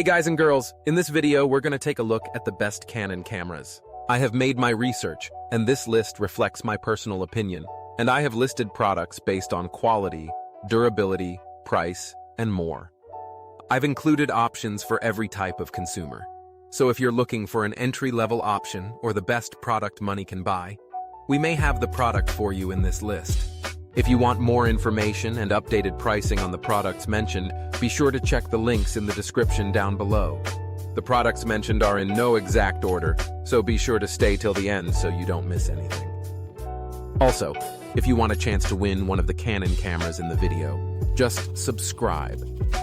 Hey guys and girls, in this video we're going to take a look at the best Canon cameras. I have made my research, and this list reflects my personal opinion, and I have listed products based on quality, durability, price, and more. I've included options for every type of consumer. So if you're looking for an entry-level option or the best product money can buy, we may have the product for you in this list. If you want more information and updated pricing on the products mentioned, be sure to check the links in the description down below. The products mentioned are in no exact order, so be sure to stay till the end so you don't miss anything. Also, if you want a chance to win one of the Canon cameras in the video, just subscribe.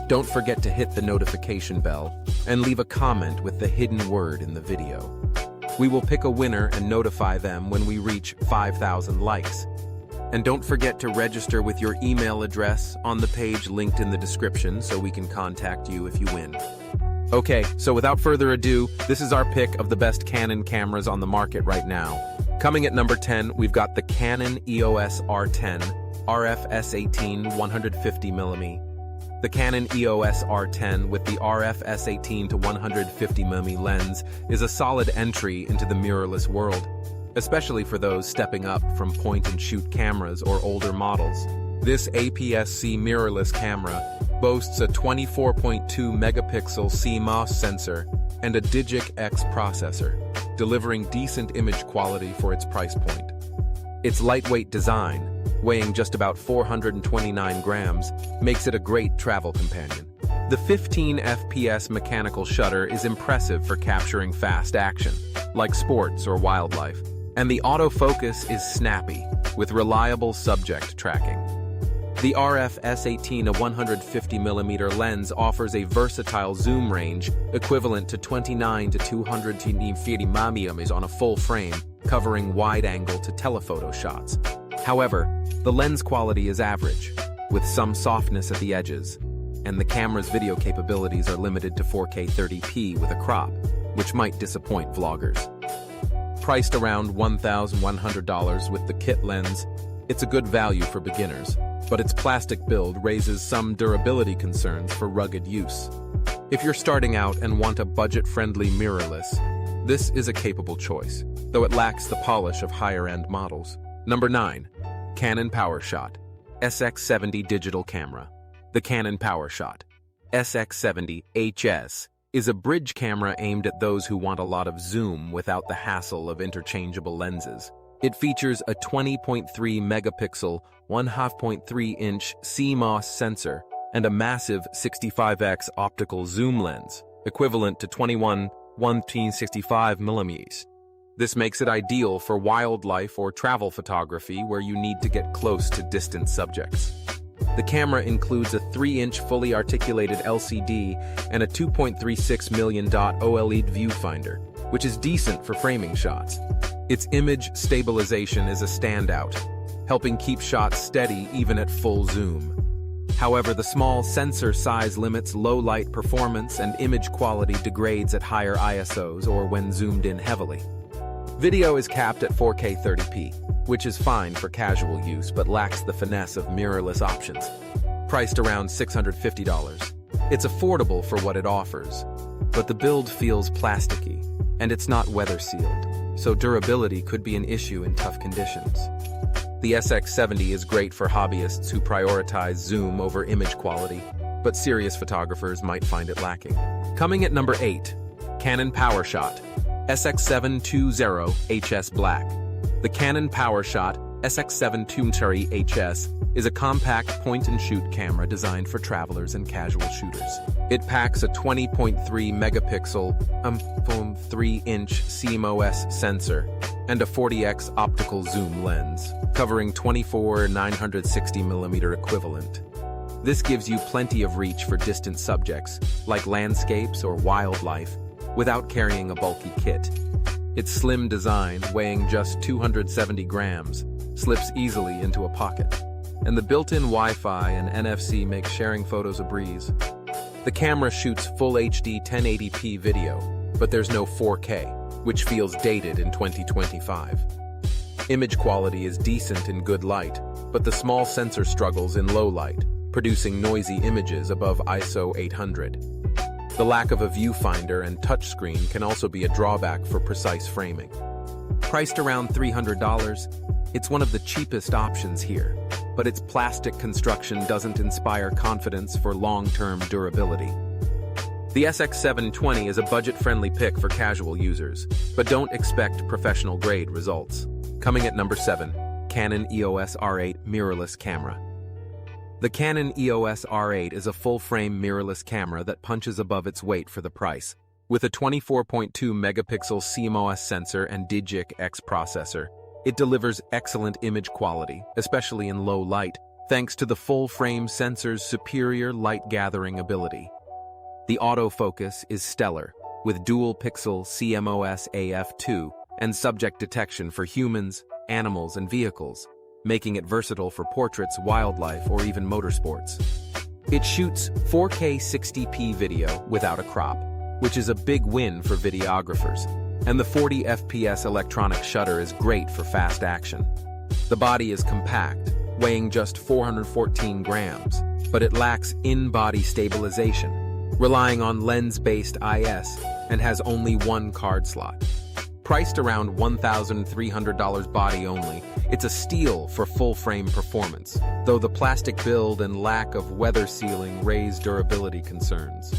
Don't forget to hit the notification bell and leave a comment with the hidden word in the video. We will pick a winner and notify them when we reach 5,000 likes. And don't forget to register with your email address on the page linked in the description so we can contact you if you win. Okay, so without further ado, this is our pick of the best Canon cameras on the market right now. Coming at number 10, we've got the Canon EOS R10, RF S18 150mm. The Canon EOS R10 with the RF S18 to 150mm lens is a solid entry into the mirrorless world, especially for those stepping up from point-and-shoot cameras or older models. This APS-C mirrorless camera boasts a 24.2 megapixel CMOS sensor and a Digic X processor, delivering decent image quality for its price point. Its lightweight design, weighing just about 429 grams, makes it a great travel companion. The 15 FPS mechanical shutter is impressive for capturing fast action, like sports or wildlife, and the autofocus is snappy, with reliable subject tracking. The RF S18 a 150mm lens offers a versatile zoom range equivalent to 29 to 250 mm on a full frame, covering wide-angle to telephoto shots. However, the lens quality is average, with some softness at the edges, and the camera's video capabilities are limited to 4K 30p with a crop, which might disappoint vloggers. Priced around $1,100 with the kit lens, it's a good value for beginners, but its plastic build raises some durability concerns for rugged use. If you're starting out and want a budget-friendly mirrorless, this is a capable choice, though it lacks the polish of higher-end models. Number 9. Canon PowerShot SX70 Digital Camera. The Canon PowerShot SX70 HS is a bridge camera aimed at those who want a lot of zoom without the hassle of interchangeable lenses. It features a 20.3 megapixel, 1/2.3-inch CMOS sensor and a massive 65x optical zoom lens, equivalent to 21/165 mm. This makes it ideal for wildlife or travel photography where you need to get close to distant subjects. The camera includes a 3-inch fully articulated LCD and a 2.36 million dot OLED viewfinder, which is decent for framing shots. Its image stabilization is a standout, helping keep shots steady even at full zoom. However, the small sensor size limits low light performance and image quality degrades at higher ISOs or when zoomed in heavily. Video is capped at 4K 30p, which is fine for casual use but lacks the finesse of mirrorless options. Priced around $650. It's affordable for what it offers, but the build feels plasticky, and it's not weather-sealed, so durability could be an issue in tough conditions. The SX70 is great for hobbyists who prioritize zoom over image quality, but serious photographers might find it lacking. Coming at number 8, Canon PowerShot SX720 HS Black. The Canon PowerShot SX720 HS is a compact point-and-shoot camera designed for travelers and casual shooters. It packs a 20.3 megapixel, 3-inch CMOS sensor and a 40x optical zoom lens, covering 24/960mm equivalent. This gives you plenty of reach for distant subjects, like landscapes or wildlife, without carrying a bulky kit. Its slim design, weighing just 270 grams, slips easily into a pocket, and the built-in Wi-Fi and NFC make sharing photos a breeze. The camera shoots full HD 1080p video, but there's no 4K, which feels dated in 2025. Image quality is decent in good light, but the small sensor struggles in low light, producing noisy images above ISO 800. The lack of a viewfinder and touchscreen can also be a drawback for precise framing. Priced around $300, it's one of the cheapest options here, but its plastic construction doesn't inspire confidence for long-term durability. The SX720 is a budget-friendly pick for casual users, but don't expect professional-grade results. Coming at number 7, Canon EOS R8 Mirrorless Camera. The Canon EOS R8 is a full-frame mirrorless camera that punches above its weight for the price. With a 24.2-megapixel CMOS sensor and DSLR processor, it delivers excellent image quality, especially in low light, thanks to the full-frame sensor's superior light-gathering ability. The autofocus is stellar, with dual-pixel CMOS AF2 and subject detection for humans, animals, and vehicles, making it versatile for portraits, wildlife, or even motorsports. It shoots 4K 60p video without a crop, which is a big win for videographers, and the 40 FPS electronic shutter is great for fast action. The body is compact, weighing just 414 grams, but it lacks in-body stabilization, relying on lens-based IS, and has only one card slot. Priced around $1,300 body only, it's a steal for full-frame performance, though the plastic build and lack of weather sealing raise durability concerns.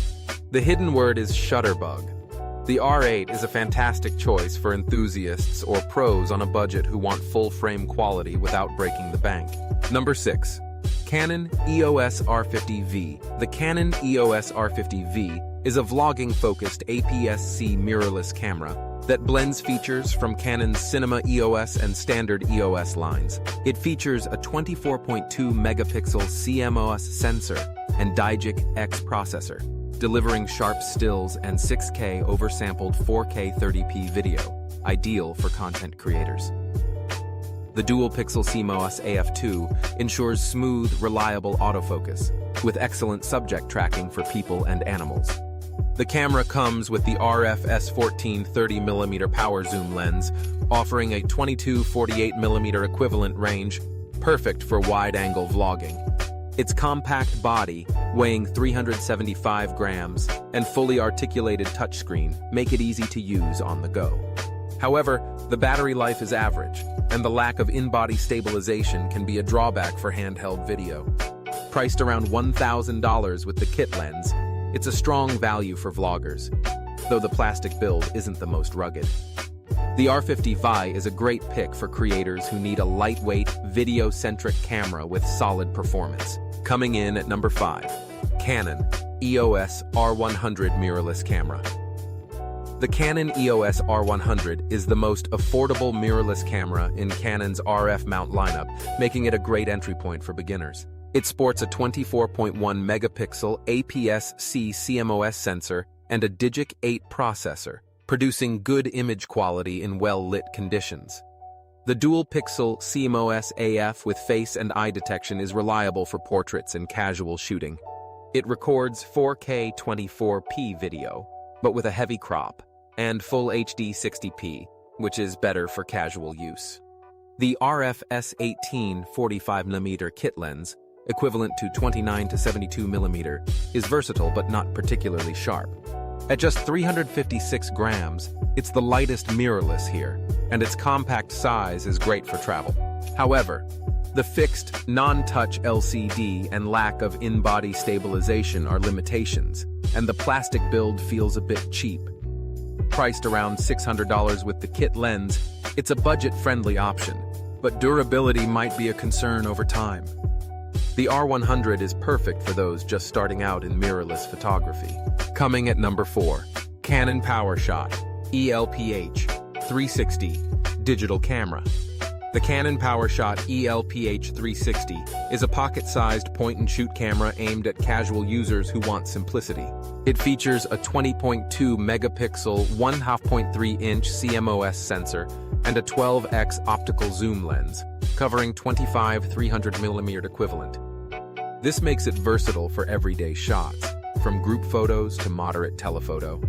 The hidden word is shutterbug. The R8 is a fantastic choice for enthusiasts or pros on a budget who want full-frame quality without breaking the bank. Number 6. Canon EOS R50V. The Canon EOS R50V is a vlogging-focused APS-C mirrorless camera that blends features from Canon's Cinema EOS and standard EOS lines. It features a 24.2-megapixel CMOS sensor and DSLR processor, delivering sharp stills and 6K oversampled 4K 30p video, ideal for content creators. The dual-pixel CMOS AF2 ensures smooth, reliable autofocus, with excellent subject tracking for people and animals. The camera comes with the RF S14 30mm power zoom lens, offering a 22-48mm equivalent range, perfect for wide-angle vlogging. Its compact body, weighing 375 grams, and fully articulated touchscreen make it easy to use on the go. However, the battery life is average, and the lack of in-body stabilization can be a drawback for handheld video. Priced around $1,000 with the kit lens, it's a strong value for vloggers, though the plastic build isn't the most rugged. The R50V is a great pick for creators who need a lightweight, video-centric camera with solid performance. Coming in at number 5, Canon EOS R100 Mirrorless Camera. The Canon EOS R100 is the most affordable mirrorless camera in Canon's RF mount lineup, making it a great entry point for beginners. It sports a 24.1-megapixel APS-C CMOS sensor and a DSLR processor, producing good image quality in well-lit conditions. The dual-pixel CMOS AF with face and eye detection is reliable for portraits and casual shooting. It records 4K 24p video, but with a heavy crop, and Full HD 60p, which is better for casual use. The RF S18 45mm kit lens, equivalent to 29 to 72mm, is versatile but not particularly sharp. At just 356 grams, it's the lightest mirrorless here, and its compact size is great for travel. However, the fixed, non-touch LCD and lack of in-body stabilization are limitations, and the plastic build feels a bit cheap. Priced around $600 with the kit lens, it's a budget-friendly option, but durability might be a concern over time. The R100 is perfect for those just starting out in mirrorless photography. Coming at number 4, Canon PowerShot ELPH 360 Digital Camera. The Canon PowerShot ELPH 360 is a pocket-sized point-and-shoot camera aimed at casual users who want simplicity. It features a 20.2-megapixel 1/2.3-inch CMOS sensor and a 12x optical zoom lens, covering 25 300mm equivalent. This makes it versatile for everyday shots, from group photos to moderate telephoto.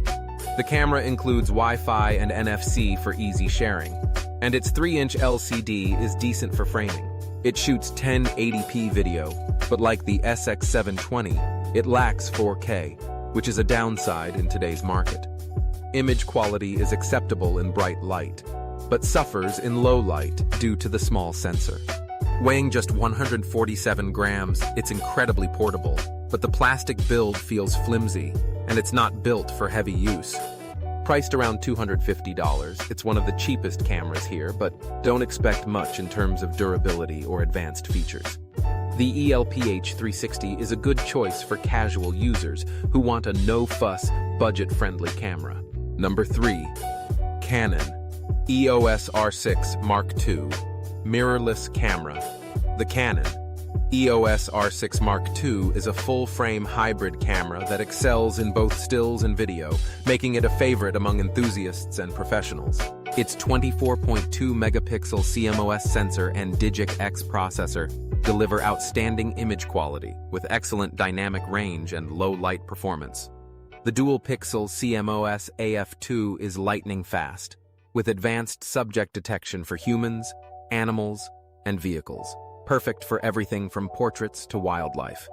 The camera includes Wi-Fi and NFC for easy sharing, and its 3-inch LCD is decent for framing. It shoots 1080p video, but like the SX720, it lacks 4K, which is a downside in today's market. Image quality is acceptable in bright light, but suffers in low light due to the small sensor. Weighing just 147 grams, it's incredibly portable, but the plastic build feels flimsy, and it's not built for heavy use. Priced around $250, it's one of the cheapest cameras here, but don't expect much in terms of durability or advanced features. The ELPH 360 is a good choice for casual users who want a no-fuss, budget-friendly camera. Number 3. Canon EOS R6 Mark II Mirrorless Camera. The Canon EOS R6 Mark II is a full-frame hybrid camera that excels in both stills and video, making it a favorite among enthusiasts and professionals. Its 24.2 megapixel CMOS sensor and Digic X processor deliver outstanding image quality with excellent dynamic range and low light performance. The dual-pixel CMOS AF2 is lightning fast, with advanced subject detection for humans, animals, and vehicles, perfect for everything from portraits to wildlife.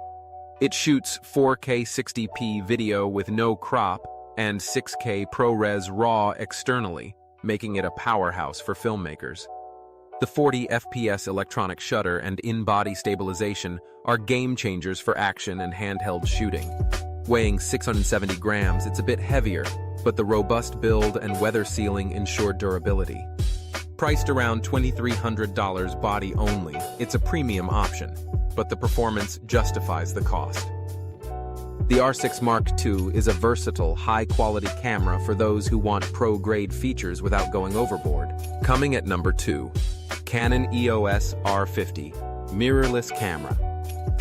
It shoots 4K 60p video with no crop and 6K ProRes RAW externally, making it a powerhouse for filmmakers. The 40 FPS electronic shutter and in-body stabilization are game changers for action and handheld shooting. Weighing 670 grams, it's a bit heavier, but the robust build and weather sealing ensure durability. Priced around $2,300 body only, it's a premium option, but the performance justifies the cost. The R6 Mark II is a versatile, high-quality camera for those who want pro-grade features without going overboard. Coming at number 2, Canon EOS R50 Mirrorless Camera.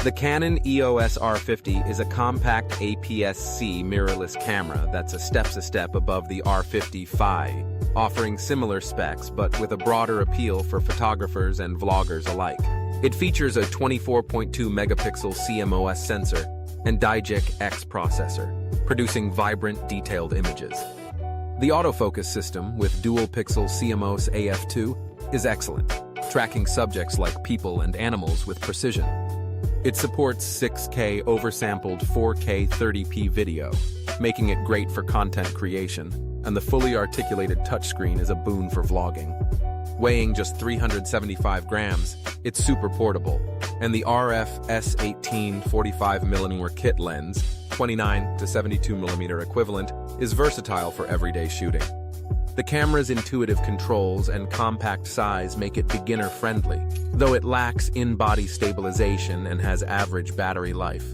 The Canon EOS R50 is a compact APS-C mirrorless camera that's a step above the R50 Fi, offering similar specs but with a broader appeal for photographers and vloggers alike. It features a 24.2 megapixel CMOS sensor and Digic X processor, producing vibrant, detailed images. The autofocus system with dual-pixel CMOS AF2 is excellent, tracking subjects like people and animals with precision. It supports 6K oversampled 4K 30p video, making it great for content creation, and the fully articulated touchscreen is a boon for vlogging. Weighing just 375 grams, it's super portable, and the RF S18 45mm kit lens, 29 to 72mm equivalent, is versatile for everyday shooting. The camera's intuitive controls and compact size make it beginner-friendly, though it lacks in-body stabilization and has average battery life.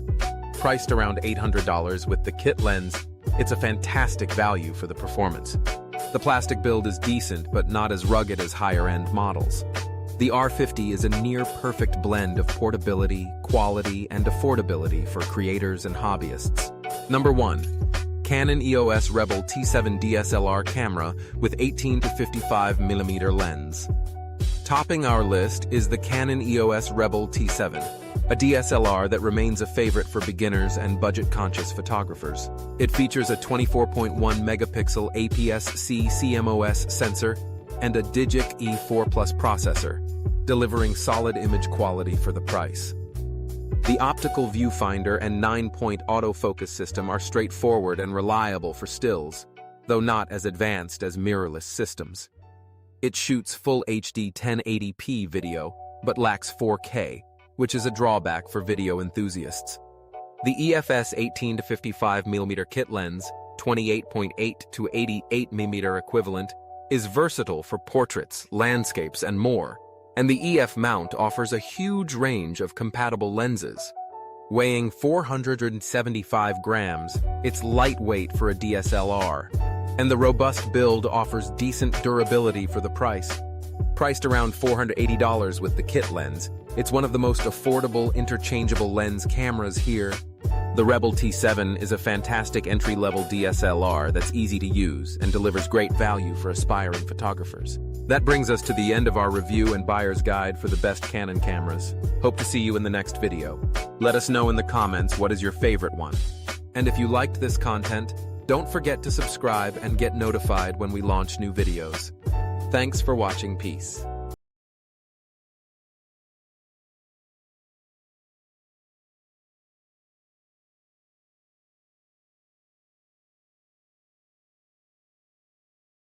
Priced around $800 with the kit lens, it's a fantastic value for the performance. The plastic build is decent, but not as rugged as higher-end models. The R50 is a near-perfect blend of portability, quality, and affordability for creators and hobbyists. Number 1. Canon EOS Rebel T7 DSLR camera with 18 to 55mm lens. Topping our list is the Canon EOS Rebel T7, a DSLR that remains a favorite for beginners and budget-conscious photographers. It features a 24.1 megapixel APS-C CMOS sensor and a Digic E4 Plus processor, delivering solid image quality for the price. The optical viewfinder and 9-point autofocus system are straightforward and reliable for stills, though not as advanced as mirrorless systems. It shoots full HD 1080p video, but lacks 4K, which is a drawback for video enthusiasts. The EFS 18 to 55mm kit lens, 28.8 to 88mm equivalent, is versatile for portraits, landscapes, and more, and the EF mount offers a huge range of compatible lenses. Weighing 475 grams, it's lightweight for a DSLR, and the robust build offers decent durability for the price. Priced around $480 with the kit lens, it's one of the most affordable interchangeable lens cameras here. The Rebel T7 is a fantastic entry-level DSLR that's easy to use and delivers great value for aspiring photographers. That brings us to the end of our review and buyer's guide for the best Canon cameras. Hope to see you in the next video. Let us know in the comments what is your favorite one. And if you liked this content, don't forget to subscribe and get notified when we launch new videos. Thanks for watching. Peace.